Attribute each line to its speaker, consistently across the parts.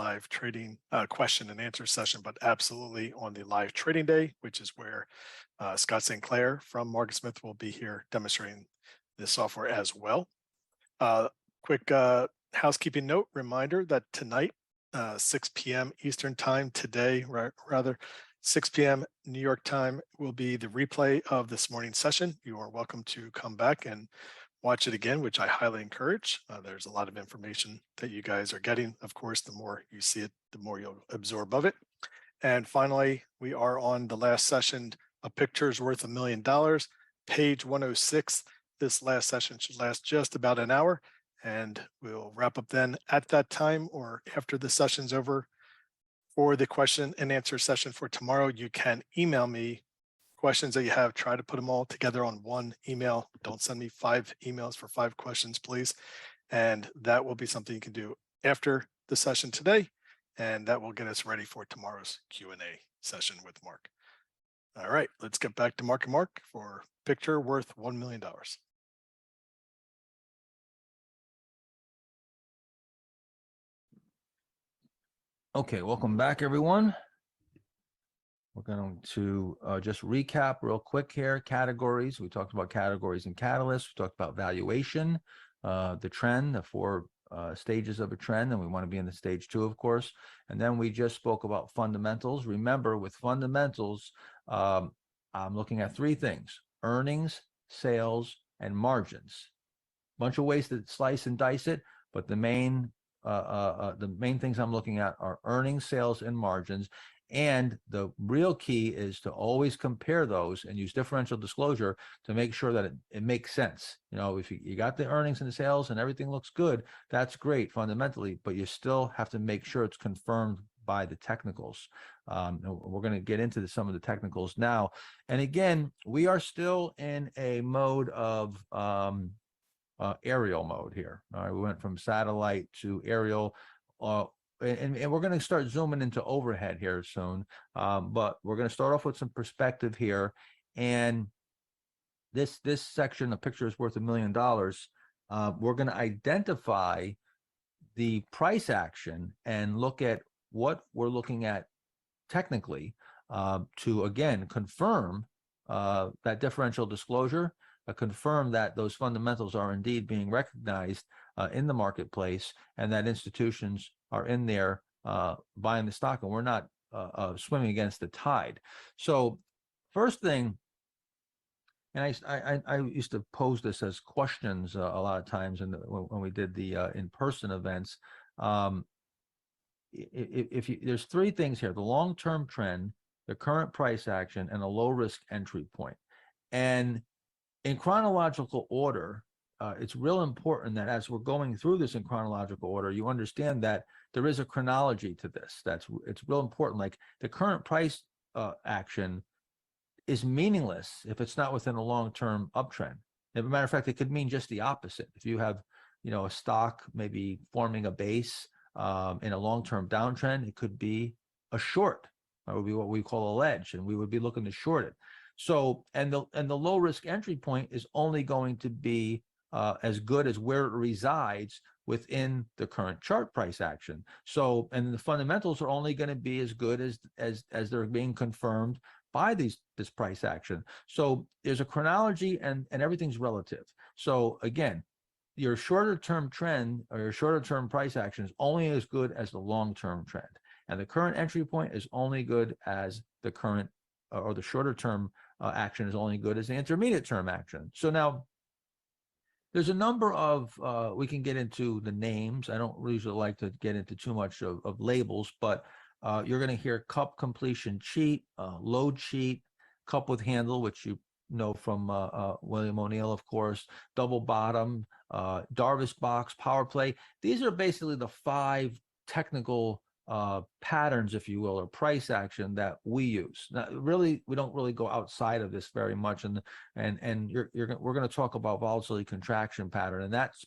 Speaker 1: live trading question and answer session, but absolutely on the live trading day, which is where Scott St. Clair from MarketSmith will be here demonstrating this software as well. Quick housekeeping note reminder that tonight, 6 p.m. Eastern time today, rather 6 p.m. New York time will be the replay of this morning's session. You are welcome to come back and watch it again, which I highly encourage. There's a lot of information that you guys are getting. Of course, the more you see it, the more you'll absorb of it. And finally, we are on the last session, A Picture's Worth $1 Million, page 106. This last session should last just about an hour, and we'll wrap up then at that time or after the session's over. For the question and answer session for tomorrow, you can email me questions that you have. Try to put them all together on one email. Don't send me 5 emails for 5 questions, please. And that will be something you can do after the session today. And that will get us ready for tomorrow's Q&A session with Mark. All right, let's get back to Mark and Mark for Picture Worth $1 Million.
Speaker 2: Okay, welcome back, everyone. We're going to just recap real quick here. Categories. We talked about categories and catalysts. We talked about valuation, the trend, the 4 stages of a trend, and we want to be in the stage 2, of course. And then we just spoke about fundamentals. Remember, with fundamentals, I'm looking at 3 things: earnings, sales, and margins. Bunch of ways to slice and dice it, but the main things I'm looking at are earnings, sales, and margins. And the real key is to always compare those and use differential disclosure to make sure that it makes sense. You know, if you got the earnings and the sales and everything looks good, that's great fundamentally, but you still have to make sure it's confirmed by the technicals. We're going to get into some of the technicals now. And again, we are still in a mode of aerial mode here. All right, we went from satellite to aerial, and we're going to start zooming into overhead here soon. But we're going to start off with some perspective here, and this section, A Picture is Worth $1 Million. We're going to identify the price action and look at what we're looking at technically to again confirm that differential disclosure. Confirm that those fundamentals are indeed being recognized in the marketplace, and that institutions are in there buying the stock, and we're not swimming against the tide. So first thing, and I used to pose this as questions a lot of times when we did the in-person events. There's 3 things here: the long-term trend, the current price action, and a low-risk entry point. And in chronological order, it's real important that as we're going through this in chronological order, you understand that there is a chronology to this. It's real important. Like the current price action is meaningless if it's not within a long-term uptrend. As a matter of fact, it could mean just the opposite. If you have, a stock maybe forming a base in a long-term downtrend, it could be a short. That would be what we call a ledge, and we would be looking to short it. So, and the low risk entry point is only going to be as good as where it resides within the current chart price action. So, and the fundamentals are only going to be as good as they're being confirmed by this price action. So there's a chronology, and everything's relative. So again, your shorter term trend or your shorter term price action is only as good as the long term trend, and the current entry point is only good as the current or the shorter term action is only good as the intermediate term action. So now there's a number of, we can get into the names. I don't usually like to get into too much of labels, but you're going to hear cup completion cheat, load cheat, cup with handle, which you know from William O'Neill, of course, double bottom, Darvas box, power play. These are basically the 5 technical patterns, if you will, or price action that we use. Now, really, we don't really go outside of this very much, and we're going to talk about volatility contraction pattern, and that's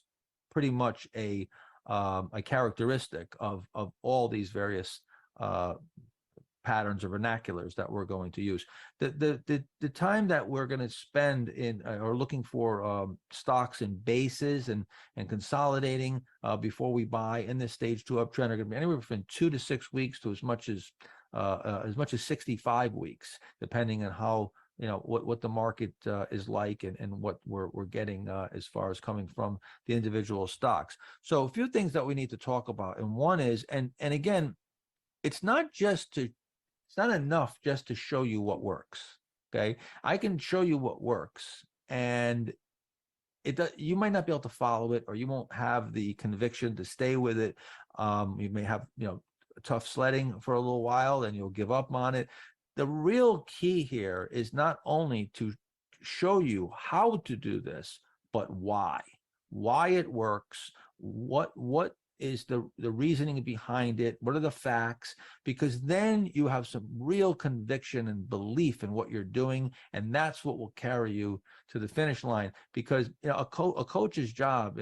Speaker 2: pretty much a characteristic of all these various patterns or vernaculars that we're going to use. The time that we're going to spend in or looking for stocks and bases and consolidating before we buy in this stage 2 uptrend are going to be anywhere from 2 to 6 weeks to as much as 65 weeks, depending on how what the market is like and what we're getting as far as coming from the individual stocks. So a few things that we need to talk about, and one is, and again, it's not enough just to show you what works. Okay, I can show you what works, and you might not be able to follow it, or you won't have the conviction to stay with it. You may have tough sledding for a little while, and you'll give up on it. The real key here is not only to show you how to do this, but why it works, what is the reasoning behind it, what are the facts, because then you have some real conviction and belief in what you're doing, and that's what will carry you to the finish line. Because a coach's job,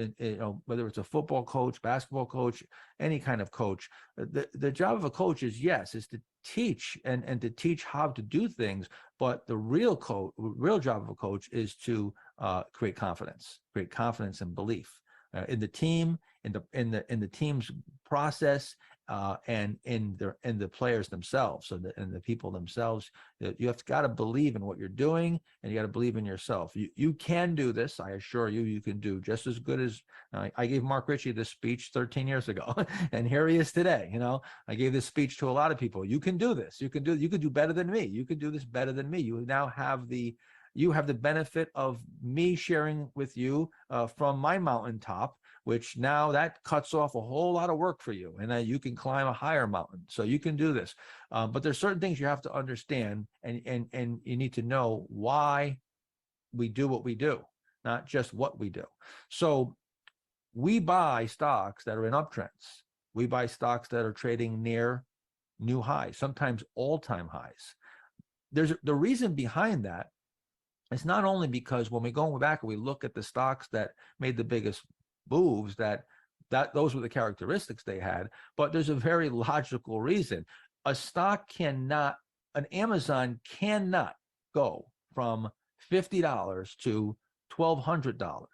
Speaker 2: whether it's a football coach, basketball coach, any kind of coach, the job of a coach is to teach and to teach how to do things, but the real job of a coach is to create confidence and belief in the team, in the team's process, and in the players themselves, and the people themselves. You have got to believe in what you're doing, and you got to believe in yourself. You can do this. I assure you, you can do just as good as I gave Mark Ritchie this speech 13 years ago, and here he is today. I gave this speech to a lot of people. You can do this. You can do better than me. You can do this better than me. You now have the benefit of me sharing with you from my mountaintop, which now that cuts off a whole lot of work for you, and you can climb a higher mountain. So you can do this. But there's certain things you have to understand, and you need to know why we do what we do, not just what we do. So we buy stocks that are in uptrends. We buy stocks that are trading near new highs, sometimes all-time highs. There's the reason behind that. It's not only because when we go back and we look at the stocks that made the biggest moves, that those were the characteristics they had, but there's a very logical reason. An Amazon cannot go from $50 to $1,200,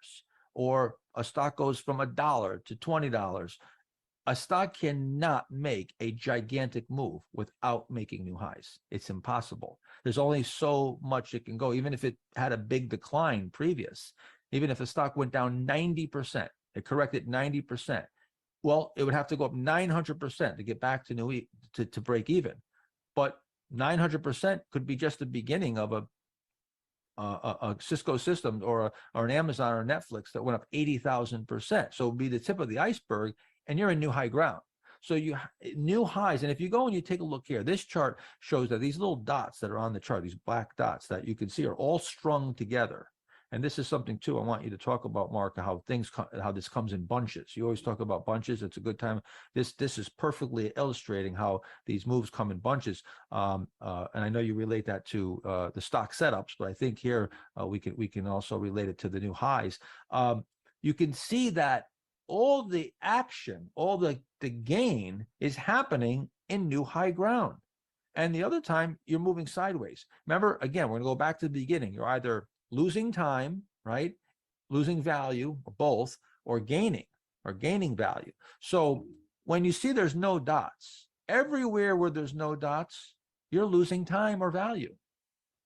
Speaker 2: or a stock goes from $1 to $20. A stock cannot make a gigantic move without making new highs. It's impossible. There's only so much it can go. Even if it had a big decline previous, even if a stock went down 90%, it corrected 90%, well, it would have to go up 900% to get back to to break even. But 900% could be just the beginning of a Cisco Systems or an Amazon or Netflix that went up 80,000%. So it would be the tip of the iceberg, and you're in new high ground. So new highs. And if you go and you take a look here, this chart shows that these little dots that are on the chart, these black dots that you can see, are all strung together. And this is something too I want you to talk about, Mark, how this comes in bunches. You always talk about bunches. It's a good time. This is perfectly illustrating how these moves come in bunches. And I know you relate that to the stock setups, but I think here we can also relate it to the new highs. You can see that all the action, all the gain is happening in new high ground. And the other time you're moving sideways. Remember, again, we're going to go back to the beginning. You're either losing time, right? Losing value, or both, or gaining value. So when you see there's no dots, everywhere where there's no dots, you're losing time or value.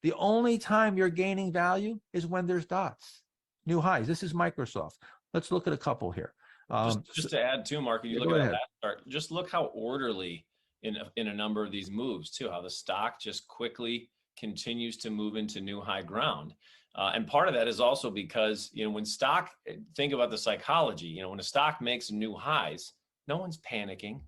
Speaker 2: The only time you're gaining value is when there's dots, new highs. This is Microsoft. Let's look at a couple here.
Speaker 3: Just to add too, Mark, if you look at that chart, just look how orderly in a number of these moves too, how the stock just quickly continues to move into new high ground. And part of that is also because, when stock, think about the psychology, when a stock makes new highs, no one's panicking.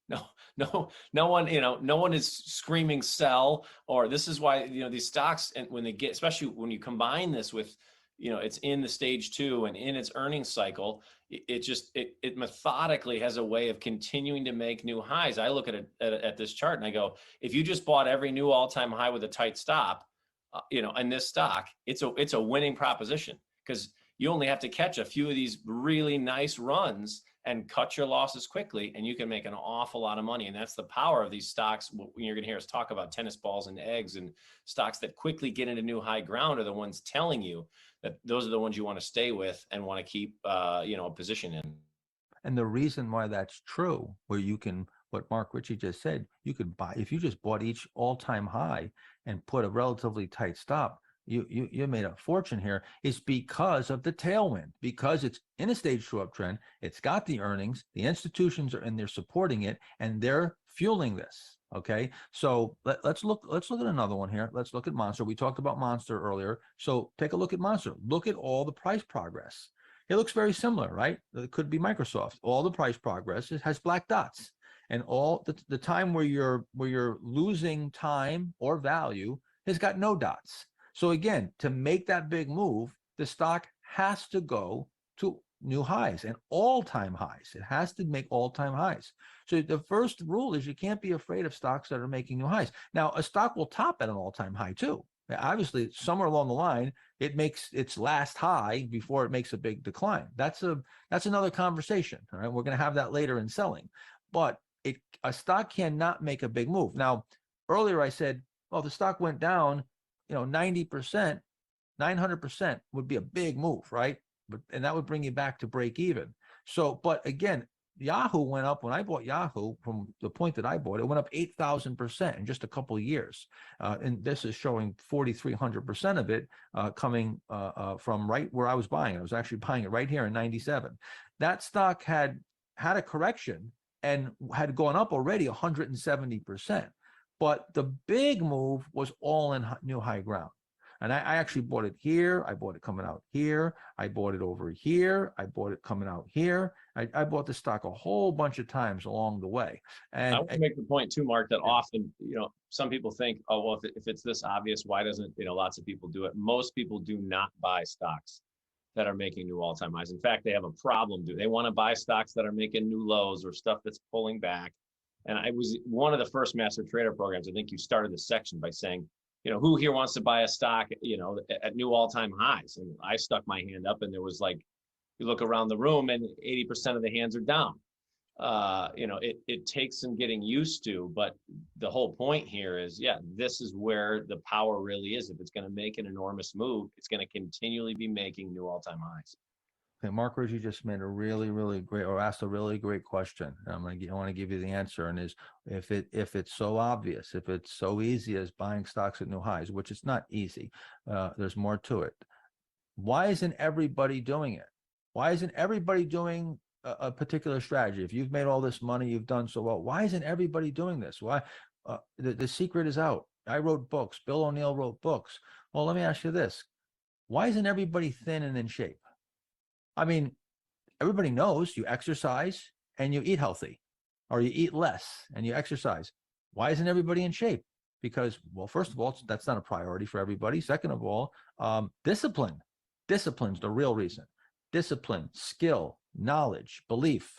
Speaker 3: No one, no one is screaming sell, or this is why, these stocks, and when they get, especially when you combine this with, it's in the stage 2 and in its earnings cycle, it methodically has a way of continuing to make new highs. I look at this chart and I go, if you just bought every new all-time high with a tight stop, in this stock, it's a winning proposition, because you only have to catch a few of these really nice runs and cut your losses quickly, and you can make an awful lot of money. And that's the power of these stocks. When you're going to hear us talk about tennis balls and eggs, and stocks that quickly get into new high ground are the ones telling you that those are the ones you want to stay with and want to keep a position in.
Speaker 2: And the reason why that's true, where you can, what Mark Ritchie just said, you could buy, if you just bought each all-time high and put a relatively tight stop, you made a fortune here, is because of the tailwind, because it's in a stage 2 uptrend. It's got the earnings, the institutions are in there supporting it, and they're fueling this. Okay, so let's look at another one here. Let's look at Monster. We talked about Monster earlier, so take a look at Monster. Look at all the price progress. It looks very similar, right? It could be Microsoft. All the price progress has black dots, and all the time where you're losing time or value has got no dots. So again, to make that big move, the stock has to go to new highs and all-time highs. It has to make all-time highs. So the first rule is you can't be afraid of stocks that are making new highs. Now, a stock will top at an all-time high too. Obviously, somewhere along the line, it makes its last high before it makes a big decline. That's another conversation. All right, we're going to have that later in selling. But a stock cannot make a big move. Now, earlier I said, well, the stock went down, 90%, 900% would be a big move, right? And that would bring you back to break even. So, but again, Yahoo went up. When I bought Yahoo, from the point that I bought it, went up 8,000% in just a couple of years. And this is showing 4,300% of it coming from right where I was buying it. I was actually buying it right here in 97. That stock had a correction and had gone up already 170%. But the big move was all in new high ground. And I actually bought it here. I bought it coming out here. I bought it over here. I bought it coming out here. I bought the stock a whole bunch of times along the way. And
Speaker 3: I want to make the point too, Mark, that often, some people think, oh, well, if it's this obvious, why doesn't, lots of people do it? Most people do not buy stocks that are making new all-time highs. In fact, they have a problem. They want to buy stocks that are making new lows or stuff that's pulling back. And I was one of the first master trader programs. I think you started this section by saying, who here wants to buy a stock, at new all-time highs? And I stuck my hand up, and there was like, you look around the room and 80% of the hands are down. It takes some getting used to, but the whole point here is, this is where the power really is. If it's going to make an enormous move, it's going to continually be making new all-time highs.
Speaker 2: Okay, Mark Ritchie just made a really, really great, or asked a really great question. I want to give you the answer, and is if it's so obvious, if it's so easy as buying stocks at new highs, which it's not easy, there's more to it. Why isn't everybody doing it? Why isn't everybody doing a particular strategy? If you've made all this money, you've done so well, why isn't everybody doing this? Why? The secret is out. I wrote books. Bill O'Neill wrote books. Well, let me ask you this. Why isn't everybody thin and in shape? I mean, everybody knows you exercise and you eat healthy, or you eat less and you exercise. Why isn't everybody in shape? Because, well, first of all, that's not a priority for everybody. Second of all, discipline. Discipline's the real reason. Discipline, skill, knowledge, belief,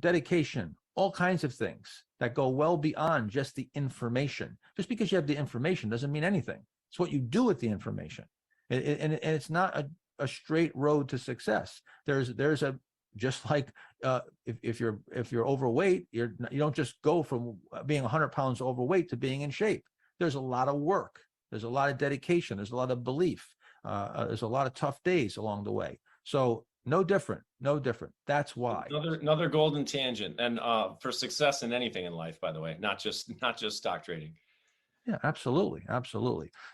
Speaker 2: dedication, all kinds of things that go well beyond just the information. Just because you have the information doesn't mean anything. It's what you do with the information. And it's not a straight road to success. There's a, just like if you're overweight, you don't just go from being 100 pounds overweight to being in shape. There's a lot of work. There's a lot of dedication. There's a lot of belief. There's a lot of tough days along the way. So no different. That's why.
Speaker 3: Another golden tangent, and for success in anything in life, by the way, not just stock trading.
Speaker 2: Yeah, absolutely.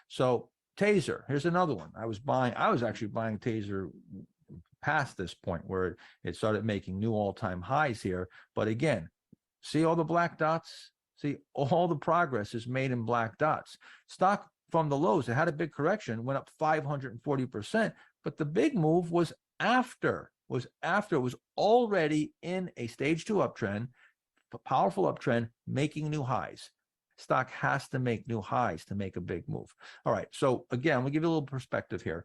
Speaker 2: So Taser, here's another one. I was actually buying Taser past this point where it started making new all-time highs here. But again, see all the black dots? See, all the progress is made in black dots. Stock from the lows, it had a big correction, went up 540%, but the big move was after it was already in a stage 2 uptrend, a powerful uptrend, making new highs. Stock has to make new highs to make a big move. All right. So again, we'll give you a little perspective here.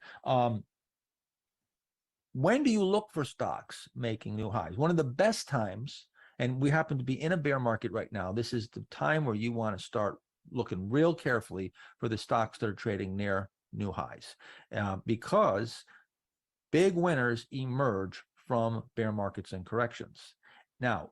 Speaker 2: When do you look for stocks making new highs? One of the best times, and we happen to be in a bear market right now, this is the time where you want to start looking real carefully for the stocks that are trading near new highs, because big winners emerge from bear markets and corrections. Now,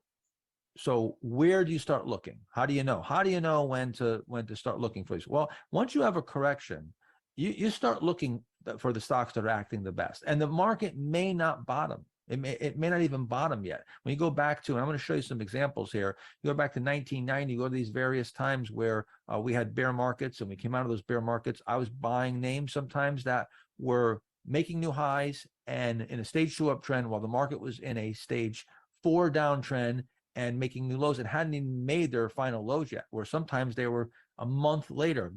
Speaker 2: so where do you start looking? How do you know? How do you know when to start looking for these? Well, once you have a correction, you start looking for the stocks that are acting the best, and the market may not bottom. It may not even bottom yet. When you go back to, and I'm going to show you some examples here. You go back to 1990, you go to these various times where we had bear markets, and we came out of those bear markets. I was buying names sometimes that were making new highs and in a stage 2 uptrend, while the market was in a stage 4 downtrend and making new lows and hadn't even made their final lows yet, where sometimes they were a months later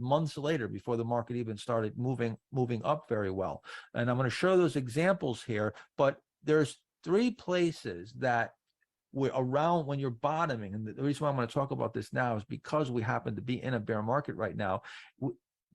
Speaker 2: before the market even started moving up very well. And I'm going to show those examples here, but there's 3 places that we're around when you're bottoming. And the reason why I'm going to talk about this now is because we happen to be in a bear market right now.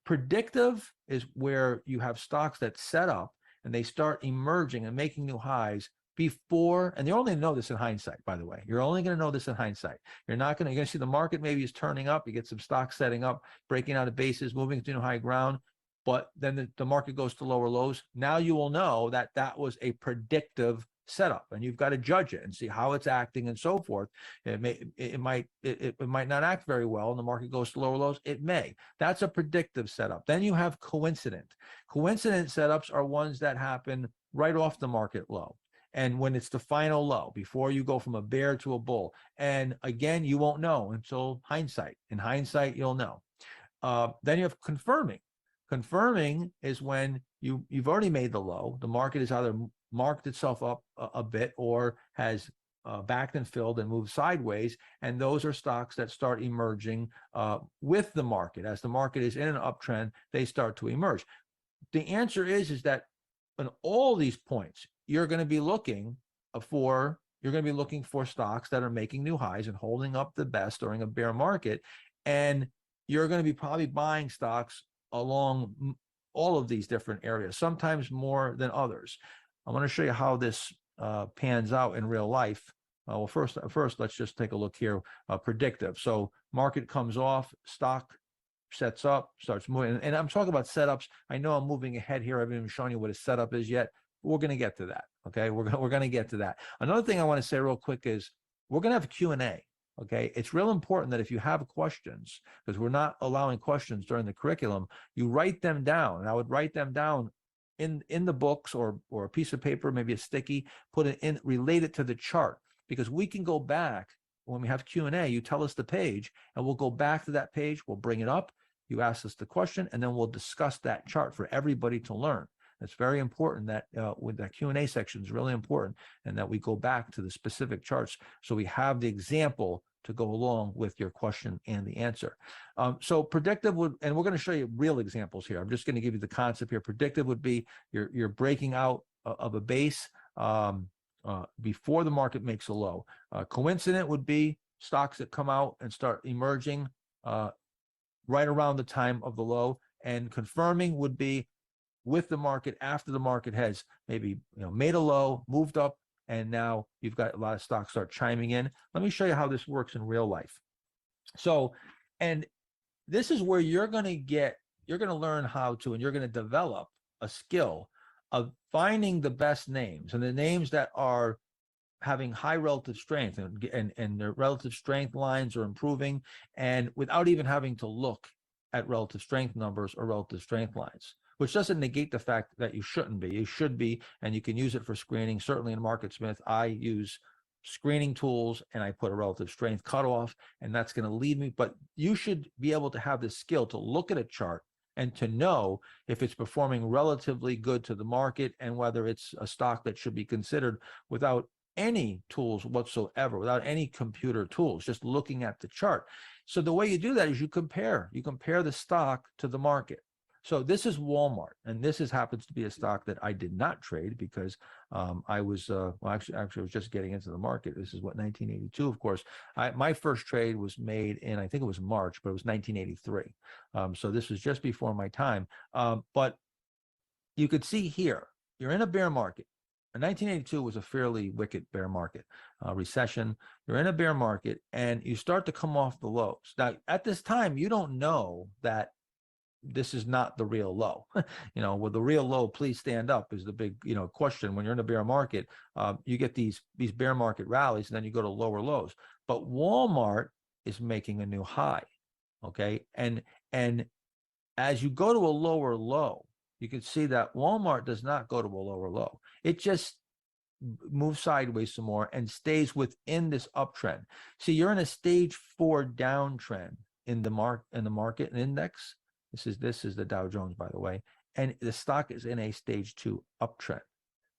Speaker 2: Predictive is where you have stocks that set up and they start emerging and making new highs before, and you're only going to know this in hindsight, by the way. You're only going to know this in hindsight. You're going to see the market maybe is turning up. You get some stocks setting up, breaking out of bases, moving to new high ground, but then the market goes to lower lows. Now you will know that that was a predictive setup, and you've got to judge it and see how it's acting and so forth. It might not act very well, and the market goes to lower lows. It may. That's a predictive setup. Then you have coincident. Coincident setups are ones that happen right off the market low, and when it's the final low before you go from a bear to a bull. And again, you won't know until hindsight. In hindsight, you'll know. Then you have confirming. Confirming is when you've already made the low. The market has either marked itself up a bit or has backed and filled and moved sideways. And those are stocks that start emerging with the market. As the market is in an uptrend, they start to emerge. The answer is that on all these points, you're going to be looking for stocks that are making new highs and holding up the best during a bear market. And you're going to be probably buying stocks along all of these different areas, sometimes more than others. I want to show you how this pans out in real life. Well, first, let's just take a look here. Predictive. So market comes off, stock sets up, starts moving. And I'm talking about setups. I know I'm moving ahead here. I haven't even shown you what a setup is yet. We're going to get to that. Okay, we're going to get to that. Another thing I want to say real quick is we're going to have a Q&A. Okay, it's real important that if you have questions, because we're not allowing questions during the curriculum, you write them down. And I would write them down in the books or a piece of paper, maybe a sticky, put it in, relate it to the chart, because we can go back when we have Q&A. You tell us the page, and we'll go back to that page. We'll bring it up. You ask us the question, and then we'll discuss that chart for everybody to learn. It's very important that with that Q&A section is really important, and that we go back to the specific charts so we have the example to go along with your question and the answer. So predictive would, and we're going to show you real examples here. I'm just going to give you the concept here. Predictive would be you're breaking out of a base before the market makes a low. Coincident would be stocks that come out and start emerging right around the time of the low. And confirming would be with the market after the market has maybe made a low, moved up, and now you've got a lot of stocks start chiming in. Let me show you how this works in real life. So, and this is where you're going to learn how to, and you're going to develop a skill of finding the best names and the names that are having high relative strength, and their relative strength lines are improving, and without even having to look at relative strength numbers or relative strength lines, which doesn't negate the fact that you shouldn't be. You should be, and you can use it for screening. Certainly in MarketSmith, I use screening tools and I put a relative strength cutoff, and that's going to lead me. But you should be able to have this skill to look at a chart and to know if it's performing relatively good to the market and whether it's a stock that should be considered without any tools whatsoever, without any computer tools, just looking at the chart. So the way you do that is you compare the stock to the market. So this is Walmart, and this happens to be a stock that I did not trade because I was actually I was just getting into the market. This is 1982, of course. My first trade was made in, I think it was March, but it was 1983. So this was just before my time. But you could see here, you're in a bear market. And 1982 was a fairly wicked bear market, recession. You're in a bear market, and you start to come off the lows. Now, at this time, you don't know that this is not the real low. With the real low, please stand up is the big, question. When you're in a bear market, you get these bear market rallies, and then you go to lower lows. But Walmart is making a new high. Okay. And as you go to a lower low, you can see that Walmart does not go to a lower low. It just moves sideways some more and stays within this uptrend. See, you're in a stage 4 downtrend in the market and index. This is the Dow Jones, by the way, and the stock is in a stage 2 uptrend.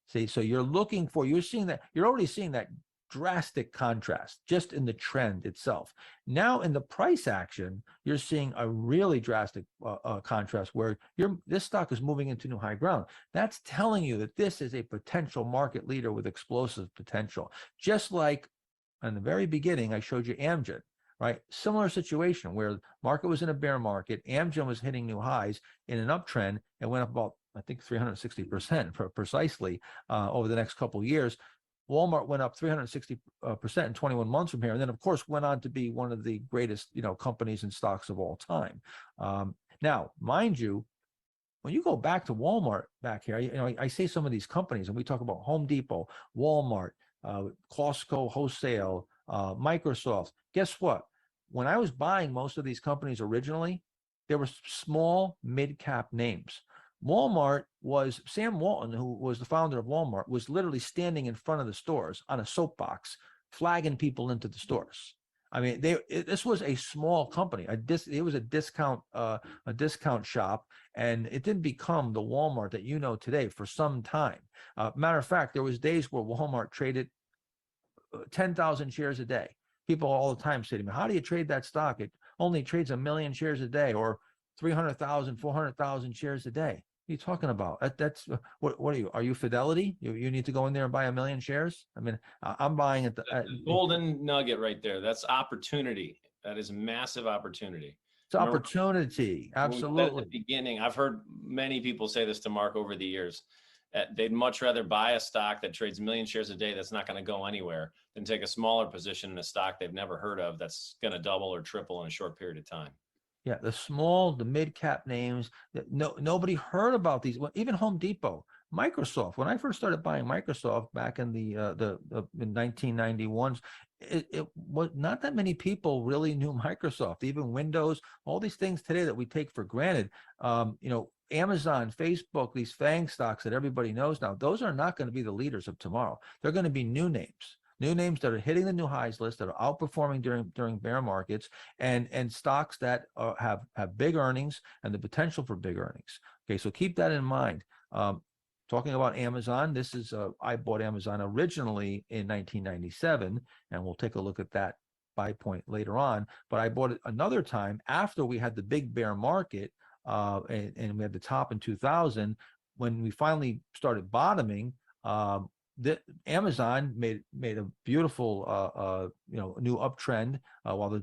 Speaker 2: See, so you're already seeing that drastic contrast just in the trend itself. Now in the price action, you're seeing a really drastic contrast where this stock is moving into new high ground. That's telling you that this is a potential market leader with explosive potential. Just like in the very beginning, I showed you Amgen, right? Similar situation where market was in a bear market, Amgen was hitting new highs in an uptrend and went up about, I think, 360% precisely over the next couple of years. Walmart went up 360% in 21 months from here, and then of course went on to be one of the greatest, companies and stocks of all time. Now, mind you, when you go back to Walmart back here, I say some of these companies, and we talk about Home Depot, Walmart, Costco Wholesale, Microsoft. Guess what? When I was buying most of these companies originally, there were small mid-cap names. Walmart was, Sam Walton, who was the founder of Walmart, was literally standing in front of the stores on a soapbox, flagging people into the stores. I mean, this was a small company. It was a discount shop, and it didn't become the Walmart that you know today for some time. Matter of fact, there was days where Walmart traded 10,000 shares a day. People all the time say to me, "How do you trade that stock? It only trades 1 million shares a day, or 300,000, 400,000 shares a day." What are you talking about? That's what are you? Are you Fidelity? You need to go in there and buy 1 million shares? I mean, I'm buying it.
Speaker 3: The golden nugget right there. That's opportunity. That is massive opportunity.
Speaker 2: It's opportunity. Absolutely.
Speaker 3: At the beginning, I've heard many people say this to Mark over the years. They'd much rather buy a stock that trades 1 million shares a day that's not going to go anywhere than take a smaller position in a stock they've never heard of that's going to double or triple in a short period of time.
Speaker 2: Yeah, the mid-cap names that nobody heard about these. Even Home Depot, Microsoft. When I first started buying Microsoft back in the in 1991s, it was not that many people really knew Microsoft. Even Windows, all these things today that we take for granted. Amazon, Facebook, these FANG stocks that everybody knows now, those are not going to be the leaders of tomorrow. They're going to be new names that are hitting the new highs list, that are outperforming during bear markets, and stocks that have big earnings and the potential for big earnings. Okay, so keep that in mind. Talking about Amazon, this is I bought Amazon originally in 1997, and we'll take a look at that buy point later on. But I bought it another time after we had the big bear market, and we had the top in 2000. When we finally started bottoming, Amazon made a beautiful new uptrend while the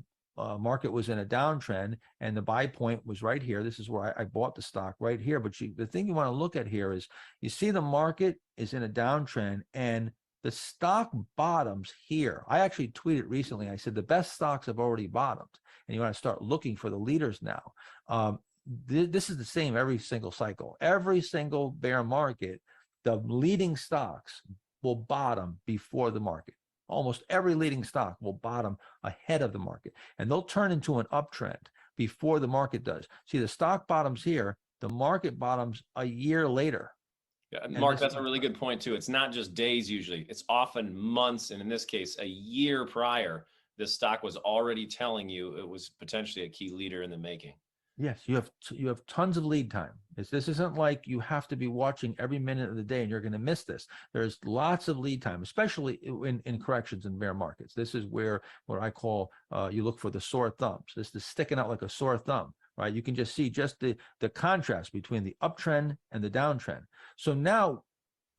Speaker 2: market was in a downtrend, and the buy point was right here. This is where I bought the stock right here. But the thing you want to look at here is you see the market is in a downtrend and the stock bottoms here. I actually tweeted recently, I said the best stocks have already bottomed, and you want to start looking for the leaders now. This is the same every single cycle. Every single bear market, the leading stocks will bottom before the market. Almost every leading stock will bottom ahead of the market, and they'll turn into an uptrend before the market does. See, the stock bottoms here, the market bottoms a year later.
Speaker 3: Yeah, Mark, that's a really good point too. It's not just days usually, it's often months, and in this case, a year prior, this stock was already telling you it was potentially a key leader in the making.
Speaker 2: Yes, you have tons of lead time. This isn't like you have to be watching every minute of the day and you're going to miss this. There's lots of lead time, especially in corrections and bear markets. This is where what I call you look for the sore thumbs. This is sticking out like a sore thumb, right? You can just see just the contrast between the uptrend and the downtrend. So now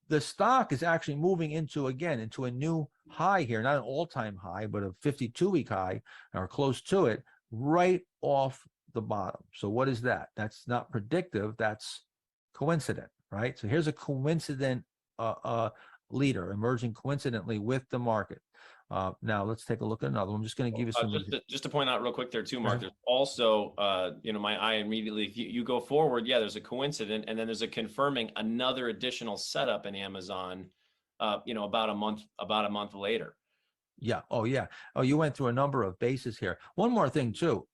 Speaker 2: the stock is actually moving into a new high here, not an all-time high, but a 52-week high or close to it, right off the bottom. So what is that? That's not predictive, that's coincident, right? So here's a coincident leader emerging coincidentally with the market. Now let's take a look at another one. I'm just going to give you some.
Speaker 3: Just to point out real quick there too, Mark,
Speaker 2: ahead.
Speaker 3: there's also, my eye immediately, if you go forward, yeah, there's a coincident, and then there's a confirming another additional setup in Amazon, about a month later.
Speaker 2: Yeah. Oh, yeah. Oh, you went through a number of bases here. One more thing too.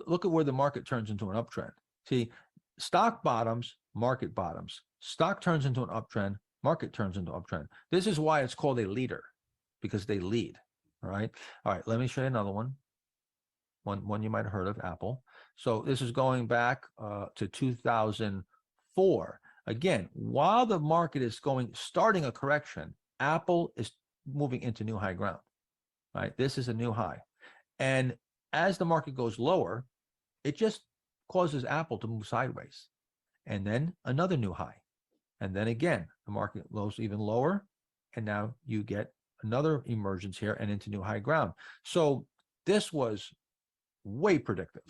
Speaker 2: Look at where the market turns into an uptrend. See, stock bottoms, market bottoms. Stock turns into an uptrend, market turns into uptrend. This is why it's called a leader, because they lead. All right. All right. Let me show you another one. One you might have heard of, Apple. So this is going back to 2004. Again, while the market is starting a correction, Apple is moving into new high ground. Right. This is a new high. And as the market goes lower, it just causes Apple to move sideways. And then another new high. And then again, the market goes even lower. And now you get another emergence here and into new high ground. So this was way predictive.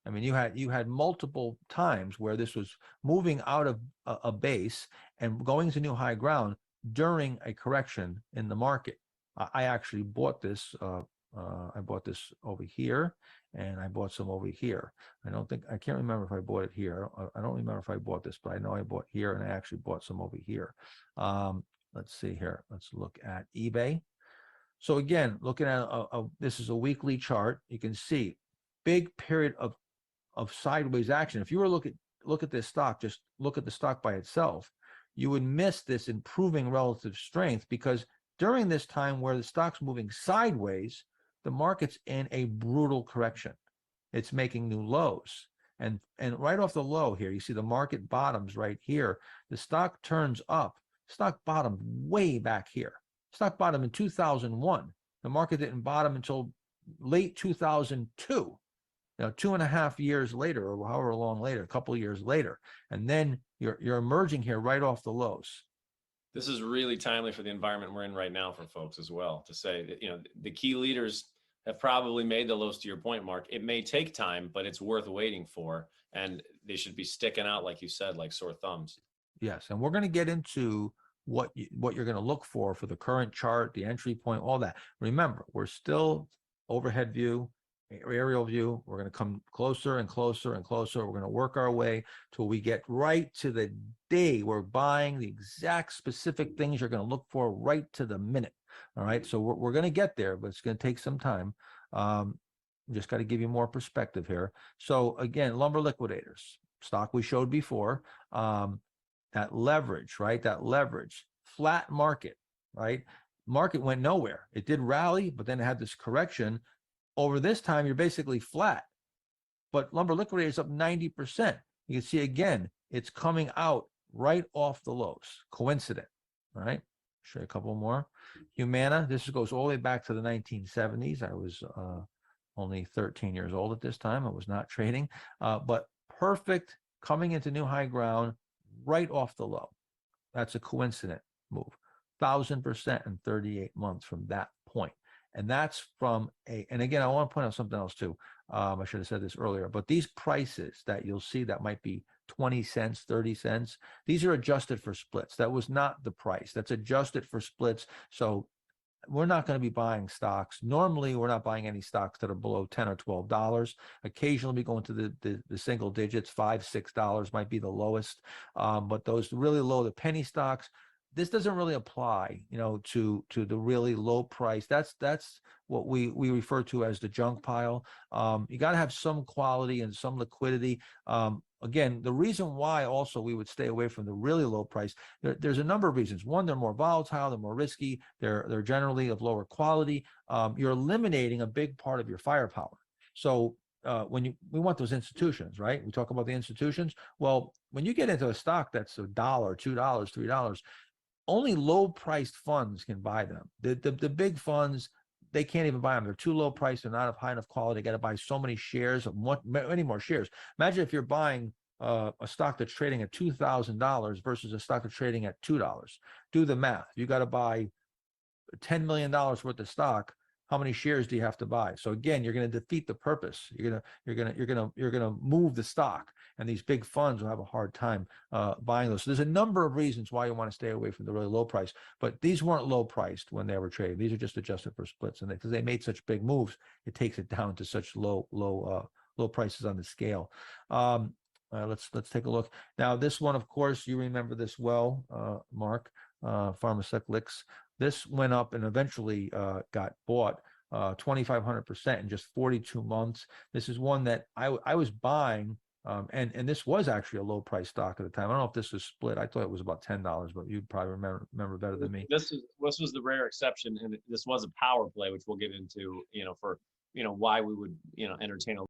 Speaker 2: I mean, you had multiple times where this was moving out of a base and going to new high ground during a correction in the market. I actually bought this. I bought this over here, and I bought some over here. I can't remember if I bought it here. I don't remember if I bought this, but I know I bought here, and I actually bought some over here. Let's see here. Let's look at eBay. So again, looking at this is a weekly chart. You can see big period of sideways action. If you were look at this stock, just look at the stock by itself, you would miss this improving relative strength, because during this time where the stock's moving sideways, the market's in a brutal correction. It's making new lows. And right off the low here, you see the market bottoms right here. The stock turns up. Stock bottomed way back here. Stock bottomed in 2001. The market didn't bottom until late 2002. 2.5 years later, or however long later, a couple of years later. And then you're emerging here right off the lows.
Speaker 3: This is really timely for the environment we're in right now for folks as well, to say that, the key leaders have probably made the lows, to your point, Mark. It may take time, but it's worth waiting for. And they should be sticking out, like you said, like sore thumbs.
Speaker 2: Yes. And we're going to get into what you're going to look for the current chart, the entry point, all that. Remember, we're still overhead view, aerial view. We're going to come closer and closer and closer. We're going to work our way till we get right to the day we're buying, the exact specific things you're going to look for right to the minute. All right. So we're going to get there, but it's going to take some time. Just got to give you more perspective here. So again, lumber liquidators, stock we showed before, that leverage, right? That leverage, flat market, right? Market went nowhere. It did rally, but then it had this correction. Over this time, you're basically flat, but lumber liquidator is up 90%. You can see again, it's coming out right off the lows. Coincident, all right? Show you a couple more. Humana, this goes all the way back to the 1970s. I was only 13 years old at this time. I was not trading, but perfect, coming into new high ground right off the low. That's a coincident move. 1,000% in 38 months from that point. And that's from and again, I want to point out something else too. I should have said this earlier, but these prices that you'll see that might be 20 cents, 30 cents, these are adjusted for splits. That was not the price. That's adjusted for splits. So we're not going to be buying stocks. Normally, we're not buying any stocks that are below $10 or $12. Occasionally, we go into the single digits, $5, $6 might be the lowest. But those really low, the penny stocks, this doesn't really apply, to the really low price. That's what we refer to as the junk pile. You got to have some quality and some liquidity. Again, the reason why also we would stay away from the really low price, there's a number of reasons. One, they're more volatile, they're more risky, they're generally of lower quality. You're eliminating a big part of your firepower. So we want those institutions, right? We talk about the institutions. Well, when you get into a stock that's $1, $2, $3, only low-priced funds can buy them. The big funds, they can't even buy them. They're too low priced. They're not of high enough quality. They got to buy so many shares, many more shares. Imagine if you're buying a stock that's trading at $2,000 versus a stock that's trading at $2. Do the math. You got to buy $10 million worth of stock how many shares do you have to buy? So again, you're going to defeat the purpose. You're going to move the stock, and these big funds will have a hard time buying those. So there's a number of reasons why you want to stay away from the really low price, but these weren't low priced when they were traded. These are just adjusted for splits, and because they made such big moves, it takes it down to such low prices on the scale. Let's take a look. Now, this one, of course, you remember this well, Mark, Pharmacyclics. This went up and eventually got bought 2,500% in just 42 months. This is one that I was buying, and this was actually a low price stock at the time. I don't know if this was split. I thought it was about $10, but you probably remember better than me.
Speaker 3: This was the rare exception, and this was a power play, which we'll get into, for why we would entertain a